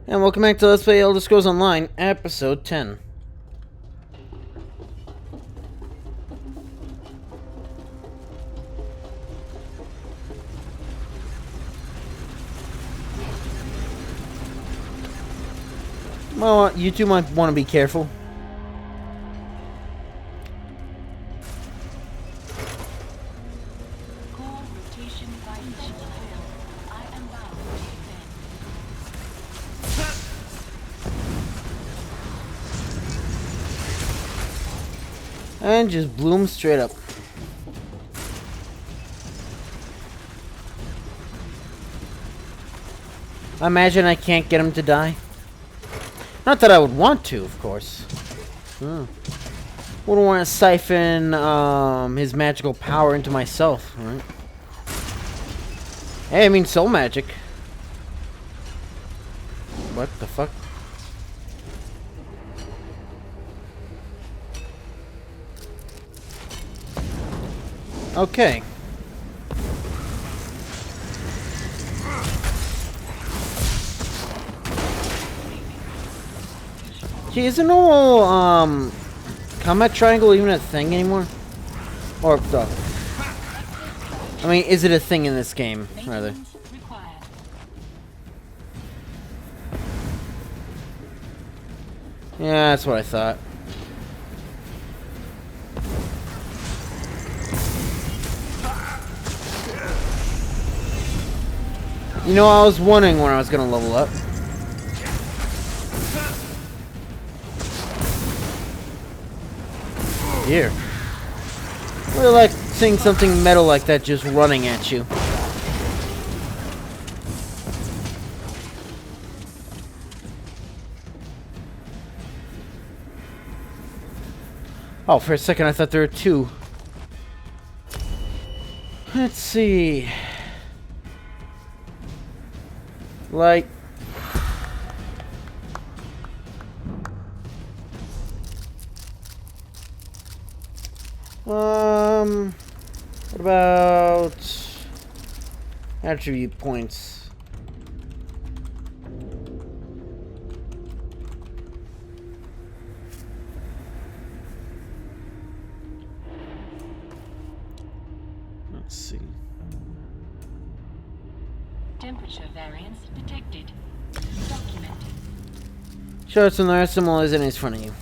And welcome back to Let's Play Elder Scrolls Online, Episode 10. Well, you two might want to be careful. Gore rotation violation failed. I am bound to defend. And just blew him straight up. I imagine I can't get him to die. Not that I would want to, of course. Wouldn't want to siphon his magical power into myself, right? Hey, I mean soul magic. What the fuck? Okay. Gee, is a normal combat triangle even a thing anymore? Or I mean, is it a thing in this game, rather? Yeah, that's what I thought. You know, I was wondering when I was gonna level up. Here. I really like seeing something metal like that just running at you. Oh, for a second I thought there were two. Let's see. Like... what about attribute points? Let's see. Temperature variance detected. Documented. Show us some other symbols in front of you.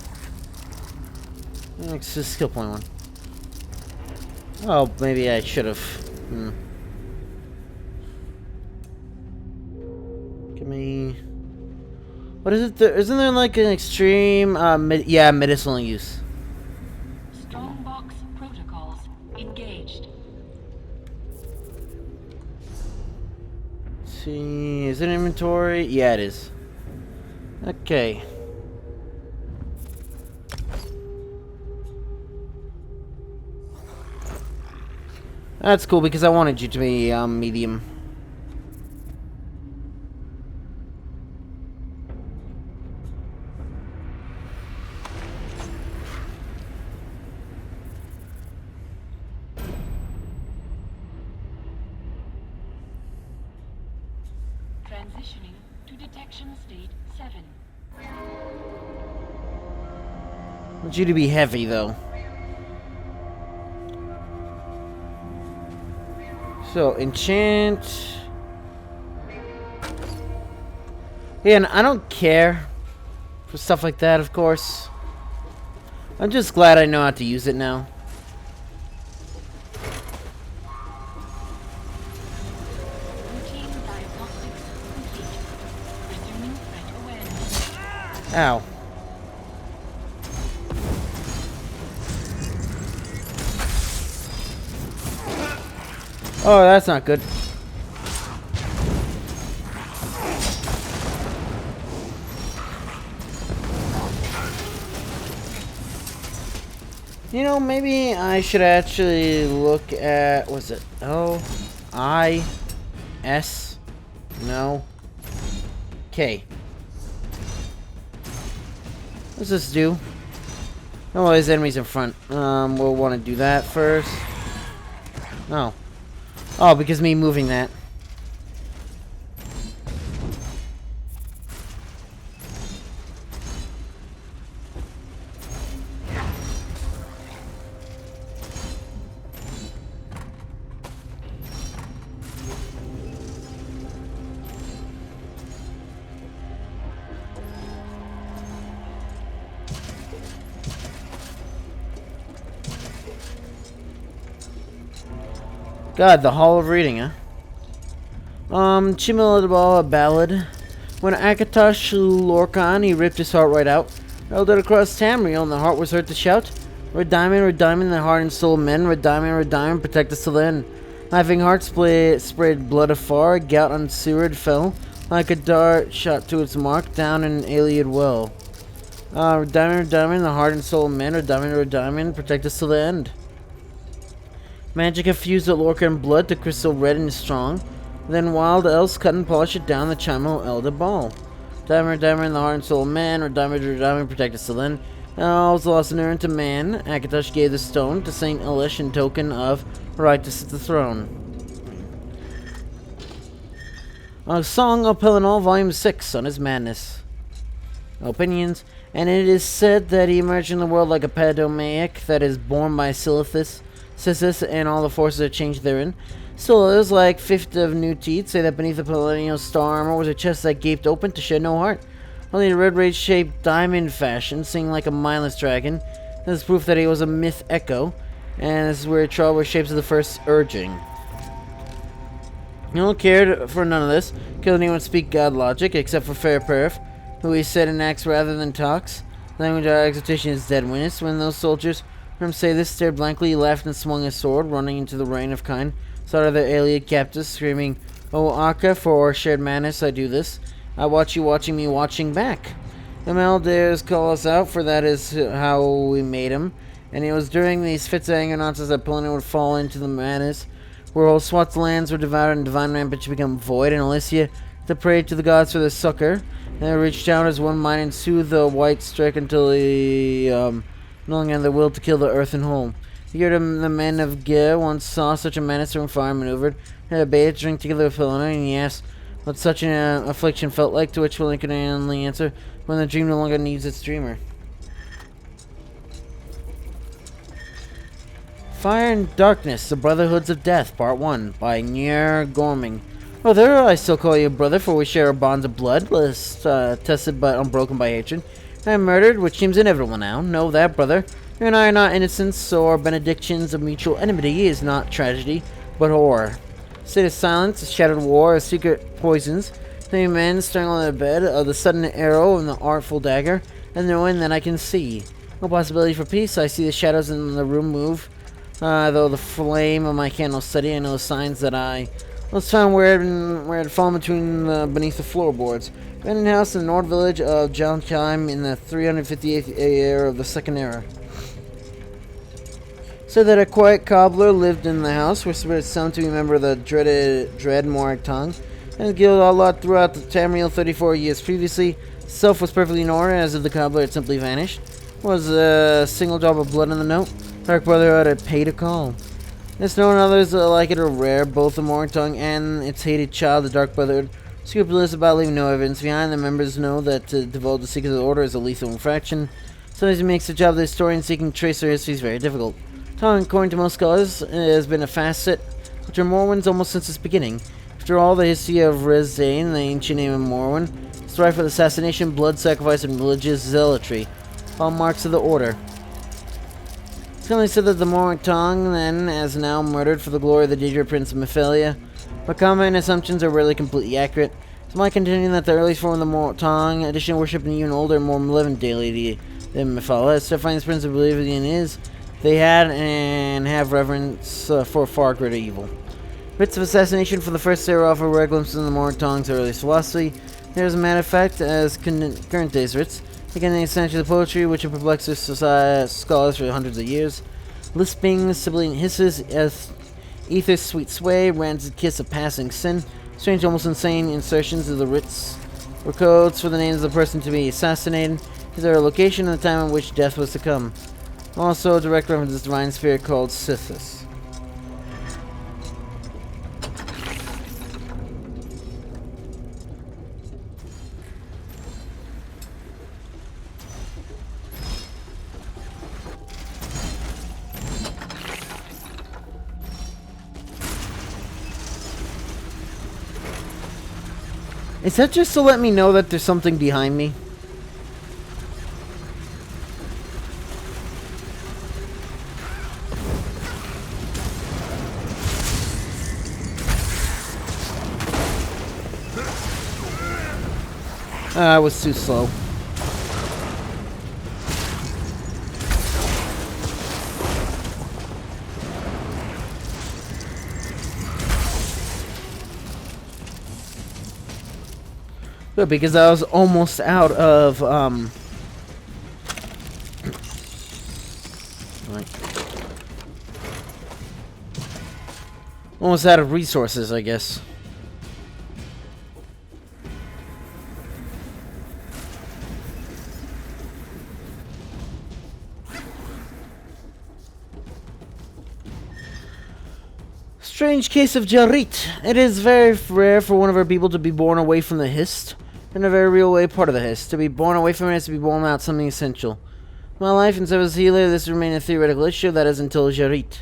It's a skill point one. Oh, maybe I should have. Give me. What is it? Isn't there like an extreme? Yeah, medicinal use. Strongbox protocols engaged. Let's see, is it inventory? Yeah, it is. Okay. That's cool because I wanted you to be medium. Transitioning to detection state 7. I want you to be heavy though. So, enchant. Yeah, and I don't care for stuff like that, of course. I'm just glad I know how to use it now. Routine diagnostics complete. Resuming threat awareness. Ow. Oh, that's not good. You know, maybe I should actually look at... what's it? O-I-S? No. K. What's this do? Oh, there's enemies in front. We'll want to do that first. No. Oh, because me moving that. God, the Hall of Reading, huh? Chimilabal, a ballad. When Akatosh Lorcan, he ripped his heart right out. Held it across Tamriel, and the heart was heard to shout. Red diamond, the heart and soul of men. Red diamond, protect us till the end. Laughing heart sprayed blood afar. Gout on Seward fell. Like a dart shot to its mark, down an Iliad well. Red diamond, the heart and soul of men. Red diamond, protect us till the end. Magic infused the Lorcan blood to crystal red and strong. Then wild elves cut and polish it down the Chimo Elder Ball. Diamond, the heart and soul of man. Red diamond, protect us till then. Elves lost an urn to man. Akatosh gave the stone to Saint Elish in token of right to sit the throne. Song of Pelinal, Volume 6, on his madness. Opinions. And it is said that he emerged in the world like a padomaic that is born by Sisyphus, and all the forces that changed therein. Still others, like Fifth of New Teeth, say that beneath the Paladino star armor was a chest that gaped open to shed no heart. Only a red rage-shaped diamond fashion, singing like a mindless dragon. This is proof that he was a myth echo, and this is where trouble were shapes of the first urging. No one cared for none of this. Could anyone speak god logic, except for Fair Perf, who he said and acts rather than talks? Language of exultation is dead witness. When those soldiers heard him say this, stared blankly, he laughed and swung his sword, running into the rain of kind. Saw their Iliad captives, screaming, "O Akka, for our shared madness I do this. I watch you watching me watching back." The Mel dares call us out, for that is how we made him. And it was during these fits of anger nonsense that Polina would fall into the madness, where whole swaths of lands were devoured and divine rampage become void, and Alicia to pray to the gods for their succor. And they reached out as one might and soothe the white strike until he no longer had the will to kill the earth and whole. Here the men of Gore once saw such a menace from fire maneuvered. They had a bathe, drink together with Polina, and he asked what such an affliction felt like, to which Polina could only answer, when the dream no longer needs its dreamer. Fire and Darkness, The Brotherhoods of Death, Part 1, by Nier Gorming. Brother, I still call you brother, for we share bonds of blood, less tested but unbroken by hatred. I am murdered, which seems inevitable now. Know that, brother. You and I are not innocents, so our benedictions of mutual enmity is not tragedy, but horror. State of silence, a shattered war, of secret poisons, many men staring on their bed, of the sudden arrow and the artful dagger, and knowing that I can see. No possibility for peace. I see the shadows in the room move. Though the flame of my candle steady, I know the signs that I was found where it had fallen beneath the floorboards. Abandoned house in the north village of Jalkheim in the 358th year of the Second Era. Said that a quiet cobbler lived in the house, whispered its sound to remember the dread Morag-Tong, and the guild outlawed throughout the Tamriel 34 years previously. Self was perfectly in order, as if the cobbler had simply vanished. Was a single drop of blood in the note. Dark Brotherhood had paid a call. This note and others like it are rare. Both the Morag-Tong and its hated child, the Dark Brotherhood, scrupulous about leaving no evidence behind. The members know that to divulge the secrets of the Order is a lethal infraction. Sometimes it makes the job of the historian seeking trace their histories very difficult. Tong, according to most scholars, has been a facet of Morwin's almost since its beginning. After all, the history of Rezdain, the ancient name of Morwen, strife with assassination, blood sacrifice, and religious zealotry, all marks of the Order. It's commonly said that the Morag-Tong, then, as now, murdered for the glory of the Daedra Prince of Mephilia, but common assumptions are rarely completely accurate. It's my contending that the earliest form of the Morag-Tong, addition worshipped an even older, more malevolent deity than Mephilia, as Styphein the Prince of Oblivion is, they had and have reverence for far greater evil. Writs of assassination for the first era offer rare glimpses in the Morag-Tong's earliest philosophy. There is a matter of fact, as current day's writs, again the essential of poetry which have perplexed scholars for hundreds of years. Lisping, sibilant hisses, ether's sweet sway, rancid kiss of passing sin, strange, almost insane insertions of the writs were codes for the names of the person to be assassinated, is their location and the time in which death was to come. Also, a direct reference to this divine spirit called Sithis. Is that just to let me know that there's something behind me? I was too slow. Good, because I was almost out of, like, almost out of resources, I guess. Strange case of Jarit. It is very rare for one of our people to be born away from the Hist. In a very real way, part of the Hist. To be born away from it is to be born without something essential. My life and service as a healer, this remains a theoretical issue, that is until Jarit.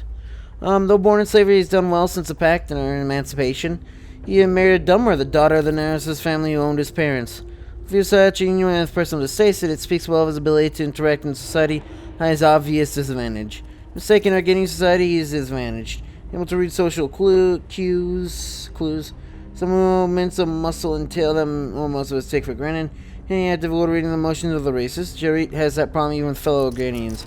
Though born in slavery, he's done well since the pact and our emancipation. He married Dummer, the daughter of the Naris's family who owned his parents. If you're such a genuine personal distaste, it speaks well of his ability to interact in society at his obvious disadvantage. Mistaken or getting society, he is disadvantaged. Able to read social clues. Some movements of muscle entail them most of us take for granted. And he had difficulty reading the motions of the races. Jarit has that problem even with fellow Agranians.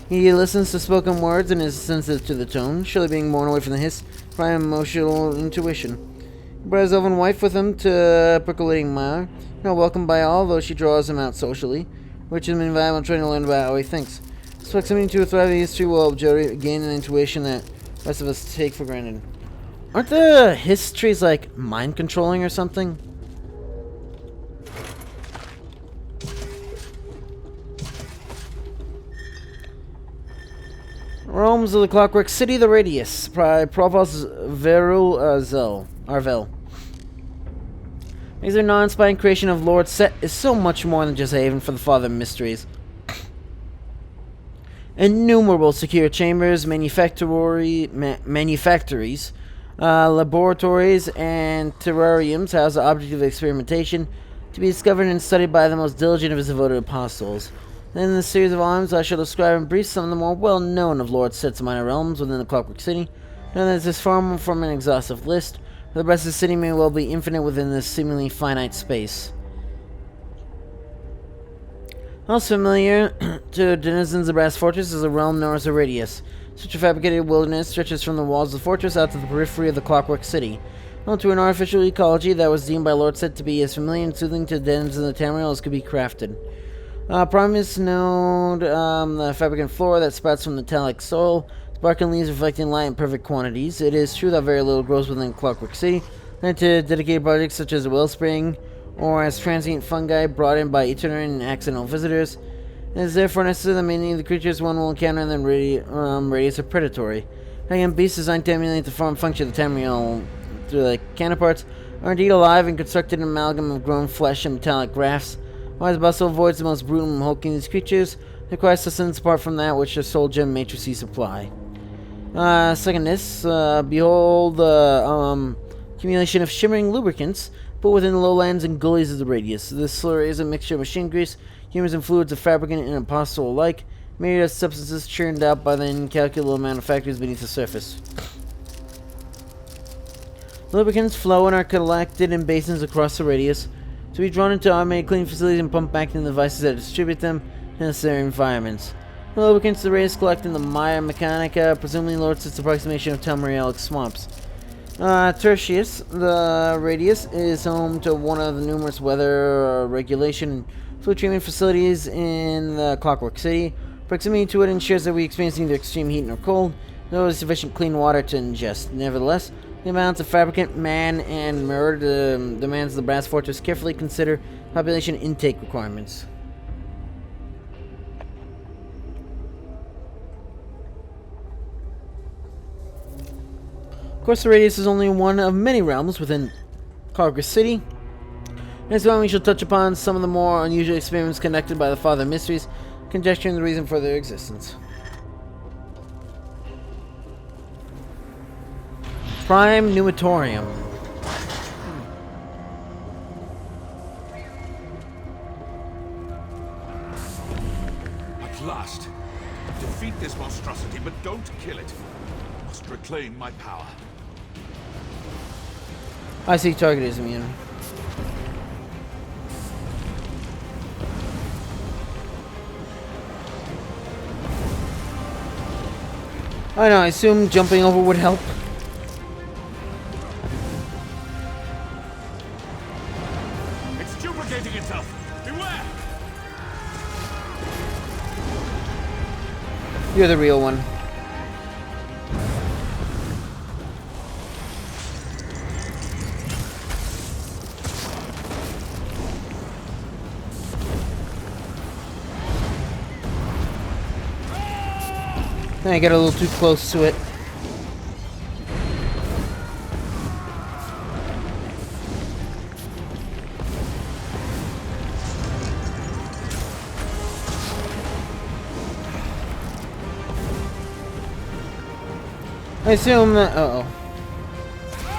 He listens to spoken words and is sensitive to the tone, surely being born away from the hiss, by emotional intuition. He brought his elven wife with him to percolating mire. Not welcomed by all, though she draws him out socially, which has been valuable trying to learn about how he thinks. This proximity to a thriving history will help Jarit gain an intuition that the rest of us take for granted. Aren't the histories like mind controlling or something? Realms of the Clockwork City, the Radius. Provost Arvel. These are non-spine creation of Lord Set is so much more than just a haven for the Father of Mysteries. Innumerable secure chambers, manufactories, laboratories, and terrariums house the object of experimentation to be discovered and studied by the most diligent of his devoted apostles. In this series of volumes, I shall describe in brief some of the more well-known of Lord Set's minor realms within the Clockwork City. Now that this is far from an exhaustive list, for the rest of the city may well be infinite within this seemingly finite space. Most familiar to denizens of Brass Fortress is a realm known as the Radius. Such a fabricated wilderness stretches from the walls of the fortress out to the periphery of the Clockwork City, known to an artificial ecology that was deemed by Lord Set to be as familiar and soothing to the denizens of the Tamriel as could be crafted. Promise node, the fabricant flora that sprouts from the metallic soil, sparkling leaves reflecting light in perfect quantities. It is true that very little grows within Clockwork City, and to dedicated projects such as the Wellspring, or as transient fungi brought in by itinerant and accidental visitors. It is therefore necessary that many of the creatures one will encounter in the radius are predatory. Hanging beasts designed to emulate the form and function of the Tamriel through their counterparts are indeed alive and constructed an amalgam of grown flesh and metallic grafts. Wise Bustle avoids the most brutal and hulking these creatures, requires sustenance apart from that which their soul gem matrices supply. Secondness, behold the accumulation of shimmering lubricants, but within the lowlands and gullies of the radius. This slurry is a mixture of machine grease, humors and fluids of fabricant and apostle alike, made of substances churned out by the incalculable amount of factories beneath the surface. Lubricants flow and are collected in basins across the radius, to be drawn into automated cleaning facilities and pumped back into the devices that distribute them in their environments. The lubricants the radius collect in the Mire Mechanica, presumably Lord Set's approximation of Tamrielic swamps. Tertius, the radius, is home to one of the numerous weather regulation and fluid treatment facilities in the Clockwork City. Proximity to it ensures that we experience neither extreme heat nor cold, nor sufficient clean water to ingest. Nevertheless, the amounts of fabricant, man, and mirror demands of the Brass Fortress carefully consider population intake requirements. Of course, the Radius is only one of many realms within Clockwork City. Next time we shall touch upon some of the more unusual experiments conducted by the Father of Mysteries, conjecturing the reason for their existence. Prime Numitorium. At last. Defeat this monstrosity, but don't kill it. I must reclaim my power. I see target is immune. I know, I assume jumping over would help. It's duplicating itself. Beware! You're the real one. I get a little too close to it. I assume that... Uh-oh.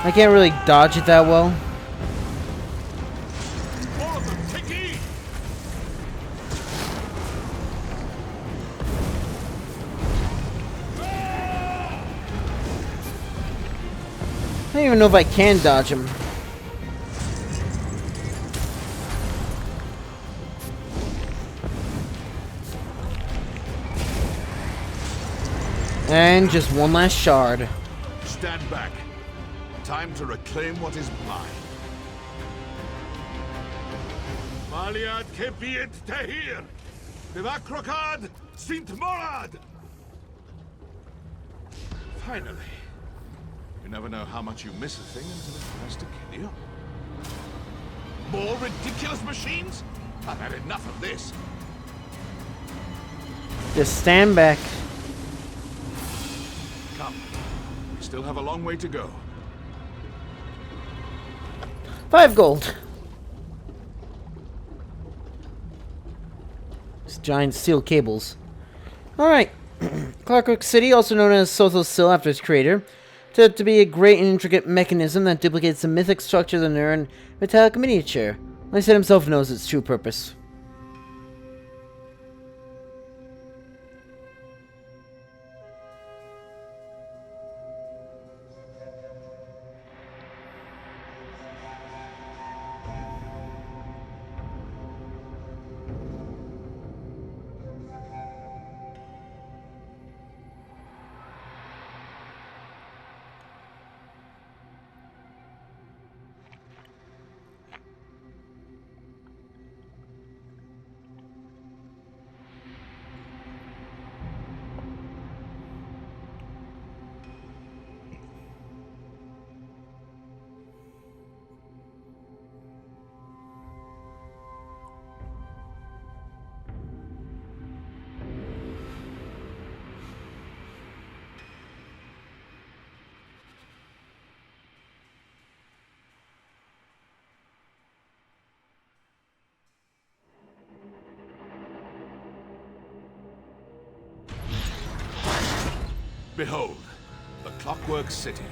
I can't really dodge it that well. All of them, take heed! I don't even know if I can dodge him. And just one last shard. Stand back. Time to reclaim what is mine. Maliad kepiet tehir! Vivakrokad sint morad! Finally. You never know how much you miss a thing until it tries to kill you. More ridiculous machines? I've had enough of this. Just stand back. Come. We still have a long way to go. 5 gold. These giant steel cables. Alright. Clockwork City, also known as Sothos Sill after its creator, said to be a great and intricate mechanism that duplicates the mythic structure of the Neuron metallic miniature. Lysaid himself knows its true purpose. Behold, the Clockwork City.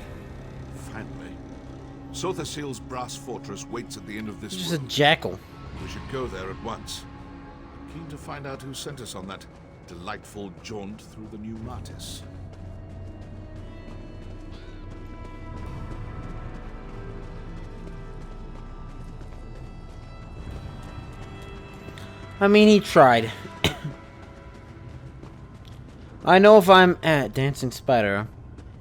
Finally. Sothosill's brass fortress waits at the end of this Just a road. jackal. We should go there at once. Keen to find out who sent us on that delightful jaunt through the new Martis. I mean, he tried. I know if I'm at Dancing Spider,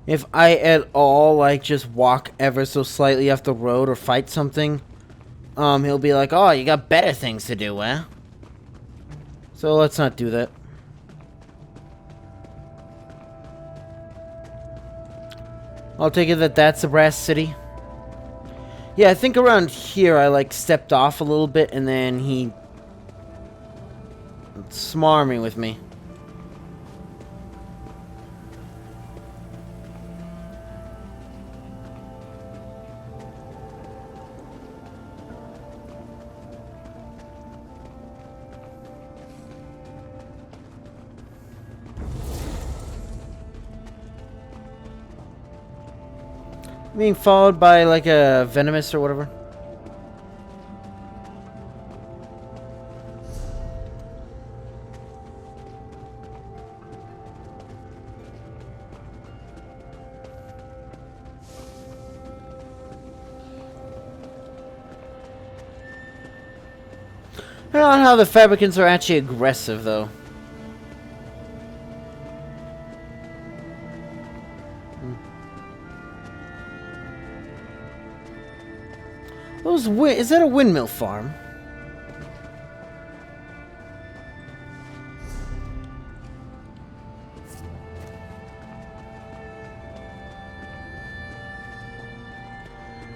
if I at all, like, just walk ever so slightly off the road or fight something, he'll be like, oh, you got better things to do, eh? So let's not do that. I'll take it that that's the Brass City. Yeah, I think around here I, like, stepped off a little bit and then he smarmy with me. Being followed by like a venomous or whatever. I don't know how the Fabricants are actually aggressive though. Is that a windmill farm?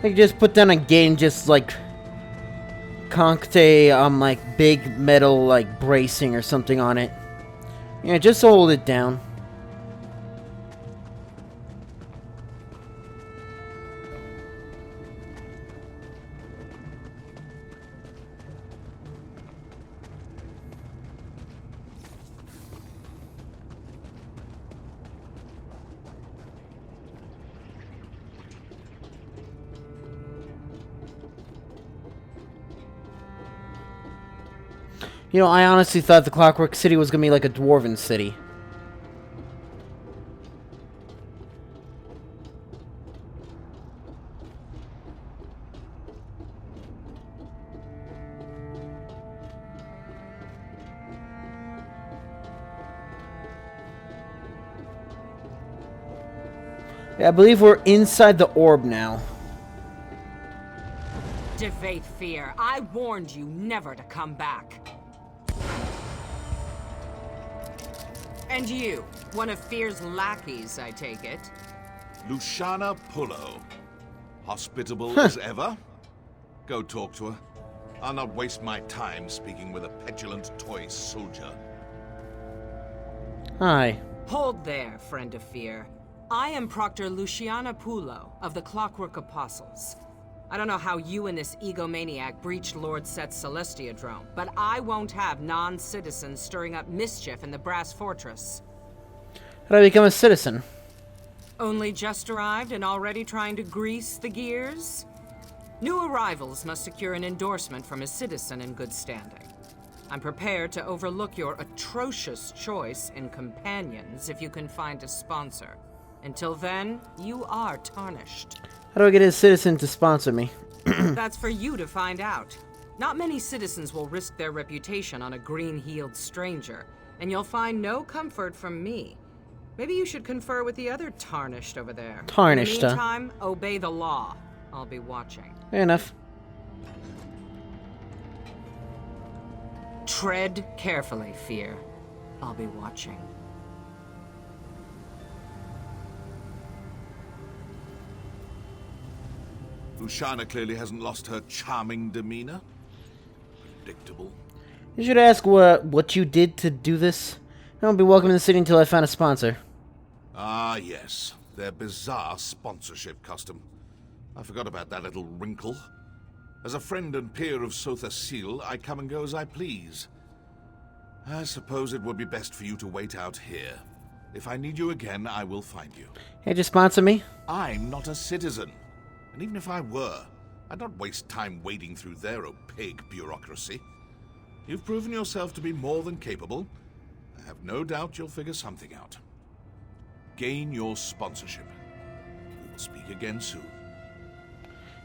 They just put down a gate and just like concrete like big metal like bracing or something on it. Yeah, just hold it down. You know, I honestly thought the Clockwork City was gonna be like a dwarven city. Yeah, I believe we're inside the orb now. Devate fear. I warned you never to come back. And you, one of Fear's lackeys, I take it. Luciana Pullo. Hospitable as ever? Go talk to her. I'll not waste my time speaking with a petulant toy soldier. Hi. Hold there, friend of Fear. I am Proctor Luciana Pullo of the Clockwork Apostles. I don't know how you and this egomaniac breached Lord Set's Celestiadrome, but I won't have non-citizens stirring up mischief in the Brass Fortress. How do I become a citizen? Only just arrived and already trying to grease the gears? New arrivals must secure an endorsement from a citizen in good standing. I'm prepared to overlook your atrocious choice in companions if you can find a sponsor. Until then, you are tarnished. How do I get a citizen to sponsor me? That's for you to find out. Not many citizens will risk their reputation on a green-heeled stranger, and you'll find no comfort from me. Maybe you should confer with the other tarnished over there. Tarnished, In the meantime, obey the law. I'll be watching. Fair enough. Tread carefully, Fear. I'll be watching. Luciana clearly hasn't lost her charming demeanor. Predictable. You should ask what you did to do this. I won't be welcome in the city until I found a sponsor. Ah, yes. Their bizarre sponsorship custom. I forgot about that little wrinkle. As a friend and peer of Sotha Seal, I come and go as I please. I suppose it would be best for you to wait out here. If I need you again, I will find you. Hey, just sponsor me? I'm not a citizen. And even if I were, I'd not waste time wading through their opaque bureaucracy. You've proven yourself to be more than capable. I have no doubt you'll figure something out. Gain your sponsorship. We will speak again soon.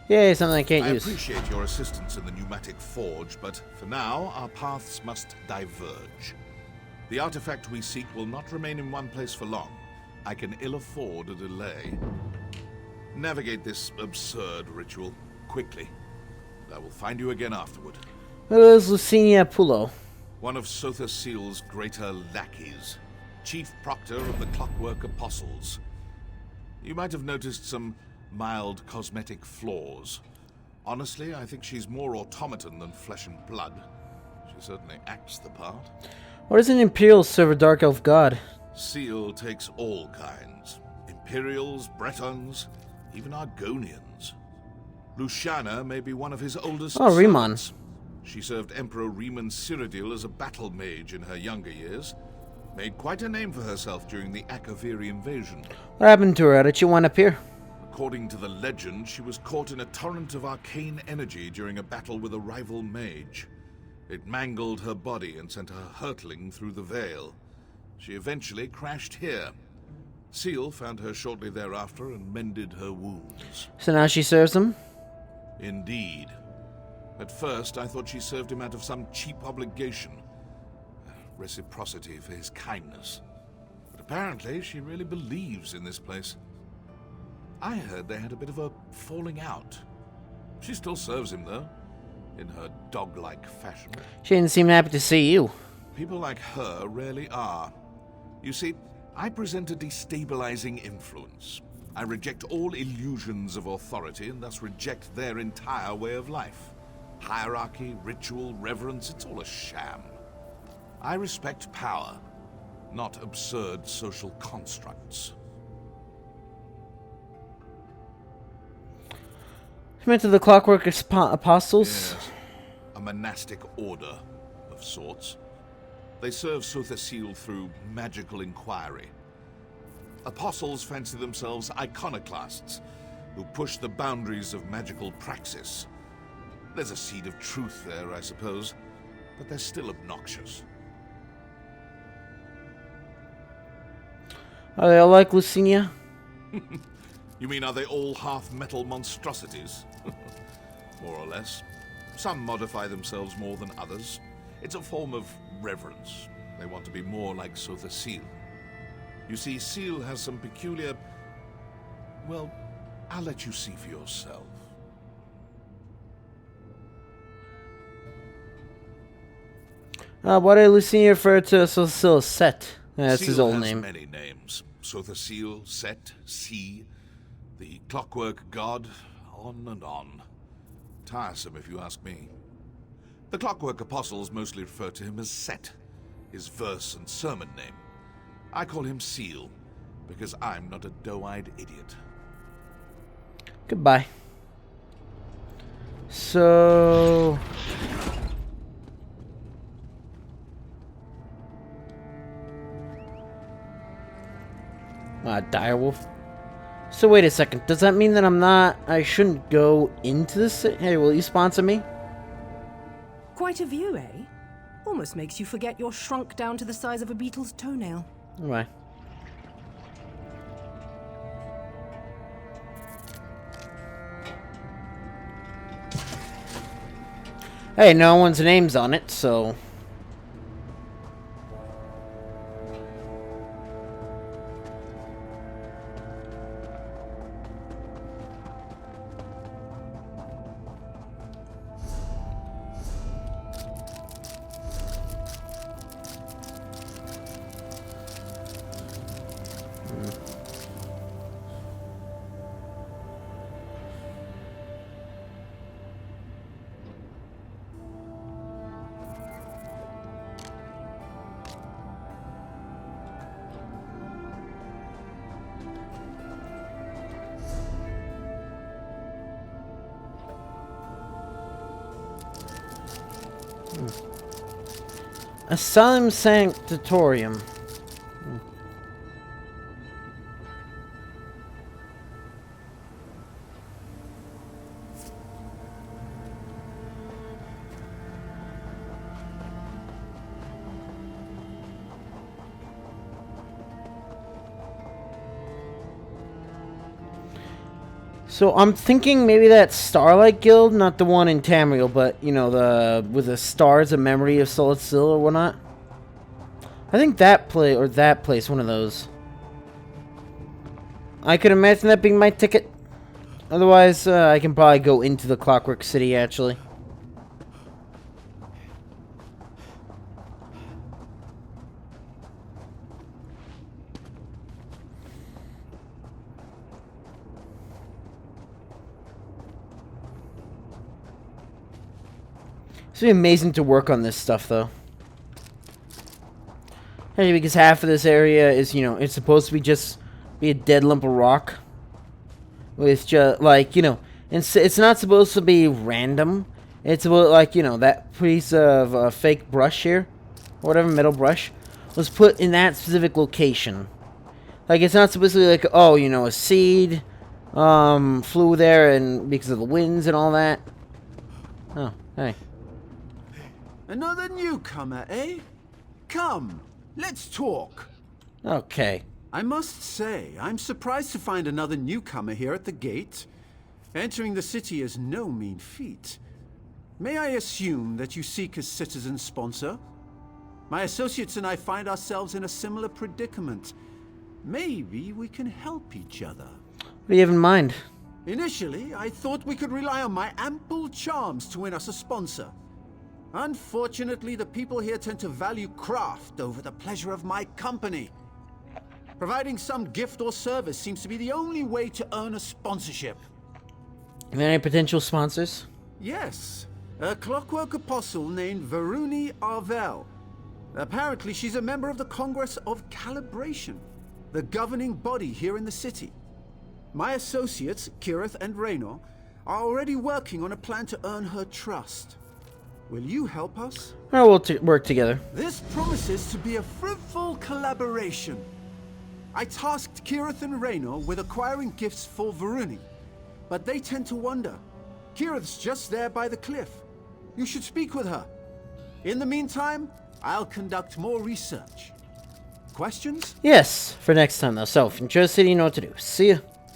Yay, something I can't I use. appreciate your assistance in the pneumatic forge, but for now, our paths must diverge. The artifact we seek will not remain in one place for long. I can ill afford a delay. Navigate this absurd ritual quickly, and I will find you again afterward. Who is Luciana Pullo? One of Sotha Seal's greater lackeys, chief proctor of the Clockwork Apostles. You might have noticed some mild cosmetic flaws. Honestly, I think she's more automaton than flesh and blood. She certainly acts the part. What is an Imperial server Dark Elf God? Seal takes all kinds. Imperials, Bretons, even Argonians. Luciana may be one of his oldest Riemann. servants. She served Emperor Riemann Cyrodiil as a battle mage in her younger years. Made quite a name for herself during the Akaviri invasion. What happened to her? How did she wind up here? According to the legend, she was caught in a torrent of arcane energy during a battle with a rival mage. It mangled her body and sent her hurtling through the veil. She eventually crashed here. Seal found her shortly thereafter and mended her wounds. So now she serves him? Indeed. At first, I thought she served him out of some cheap obligation. Reciprocity for his kindness. But apparently, she really believes in this place. I heard they had a bit of a falling out. She still serves him, though, in her dog-like fashion. She didn't seem happy to see you. People like her rarely are. You see, I present a destabilizing influence. I reject all illusions of authority and thus reject their entire way of life. Hierarchy, ritual, reverence, it's all a sham. I respect power, not absurd social constructs. You meant to the Clockwork Apostles? Yes, a monastic order of sorts. They serve Sothasil through magical inquiry. Apostles fancy themselves iconoclasts who push the boundaries of magical praxis. There's a seed of truth there, I suppose, but they're still obnoxious. Are they all like Lucinia? You mean, are they all half-metal monstrosities? More or less. Some modify themselves more than others. It's a form of reverence. They want to be more like Sothasil. You see, Seal has some peculiar... Well, I'll let you see for yourself. Why did Lucinia refer to Sothasil as Set? That's his old name. Seal has many names. Sothasil, Set, Sea, the Clockwork God, on and on. Tiresome, if you ask me. The Clockwork Apostles mostly refer to him as Set, his verse and sermon name. I call him Seal, because I'm not a doe-eyed idiot. Goodbye. So... direwolf. So wait a second. Does that mean that I shouldn't go into the city? Hey, will you sponsor me? Quite a view, eh? Almost makes you forget you're shrunk down to the size of a beetle's toenail. Alright. Hey, no one's name's on it, so... Asylum Sanctatorium. So I'm thinking maybe that Starlight Guild, not the one in Tamriel, but you know, the with the stars, a memory of Sothasil or whatnot. I think that place, one of those. I could imagine that being my ticket. Otherwise, I can probably go into the Clockwork City actually. It's gonna be amazing to work on this stuff, though. Hey, because half of this area is, you know, it's supposed to be just be a dead lump of rock. With just, like, you know, it's not supposed to be random. It's about, like, you know, that piece of fake brush here, or whatever, metal brush, was put in that specific location. Like, it's not supposed to be like, oh, you know, a seed flew there and because of the winds and all that. Oh, hey. Another newcomer, eh? Come, let's talk. Okay. I must say, I'm surprised to find another newcomer here at the gate. Entering the city is no mean feat. May I assume that you seek a citizen sponsor? My associates and I find ourselves in a similar predicament. Maybe we can help each other. What do you have in mind? Initially, I thought we could rely on my ample charms to win us a sponsor. Unfortunately, the people here tend to value craft over the pleasure of my company. Providing some gift or service seems to be the only way to earn a sponsorship. Any potential sponsors? Yes, a clockwork apostle named Varuni Arvel. Apparently, she's a member of the Congress of Calibration, the governing body here in the city. My associates, Kirith and Raynor, are already working on a plan to earn her trust. Will you help us? Oh, we'll work together. This promises to be a fruitful collaboration. I tasked Kirith and Raynor with acquiring gifts for Varuni, but they tend to wander. Kirith's just there by the cliff. You should speak with her. In the meantime, I'll conduct more research. Questions? Yes, for next time though. So, if you enjoy the city, you know what to do. See ya.